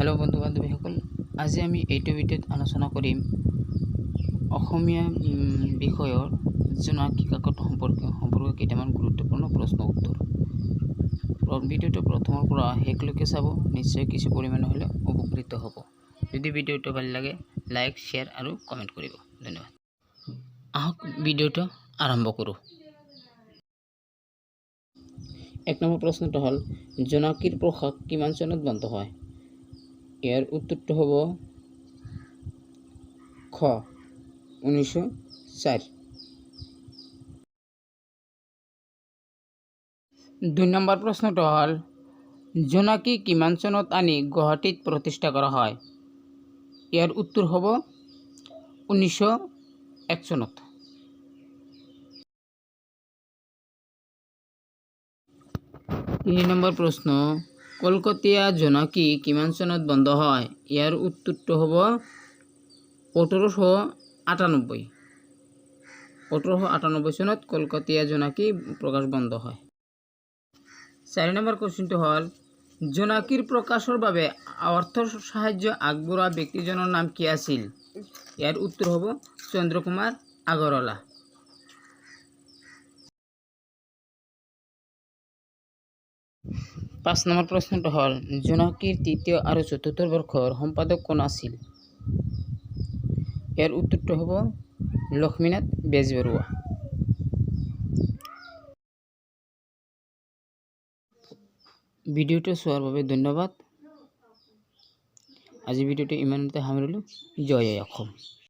Hello बंधु बान्धवीসকল, আজি আমি এইটো ভিডিঅ'ত আলোচনা কৰিম অসমীয়া বিষয়ৰ জোনাকী কাকত সম্পৰ্কে কেইটামান গুৰুত্বপূৰ্ণ প্ৰশ্ন উত্তৰ। ভিডিঅ'টো প্ৰথমৰ পৰা শেষলৈকে চাব, নিশ্চয় কিছু পৰিমাণে হ'লে উপকৃত হ'ব। যদি ভিডিঅ'টো ভাল লাগে লাইক, শ্বেয়াৰ আৰু কমেণ্ট কৰিব। ধন্যবাদ। আহক ভিডিঅ'টো আৰম্ভ কৰোঁ। 1 নম্বৰ প্ৰশ্নটো হ'ল জোনাকীৰ প্ৰসাদ কিমান চনত বন্ধ হয়? ইয়াৰ উত্তৰটো হ'ব খ 1904। 2 নম্বৰ প্ৰশ্নটো হ'ল জোনাকী কিমান চনত আনি গুৱাহাটীত প্ৰতিষ্ঠা কৰা হয়? ইয়াৰ উত্তৰ হ'ব 1901 চনত। 3 নম্বৰ প্ৰশ্ন কলকাতিয়া জোনাকী কিমান চনত বন্ধ হয়? ইয়াৰ উত্তৰটো হ'ব 1898। 1898 চনত কলকাতিয়া জোনাকী প্ৰকাশ বন্ধ হয়। 4 নম্বৰ কুৱেশ্যনটো হ'ল জোনাকীৰ প্ৰকাশৰ বাবে অৰ্থ সাহায্য আগবঢ়োৱা ব্যক্তিজনৰ নাম কি আছিল? ইয়াৰ উত্তৰ হ'ব চন্দ্ৰকুমাৰ আগৰৱালা। 5 নম্বৰ প্ৰশ্নটো হ'ল জোনাকীৰ তৃতীয় আৰু চতুৰ্থ বৰ্ষৰ সম্পাদক কোন আছিল? ইয়াৰ উত্তৰটো হ'ব লক্ষ্মীনাথ বেজবৰুৱা। ভিডিঅ'টো চোৱাৰ বাবে ধন্যবাদ। আজি ভিডিঅ'টো ইমানতে সামৰিলোঁ। জয় অসম।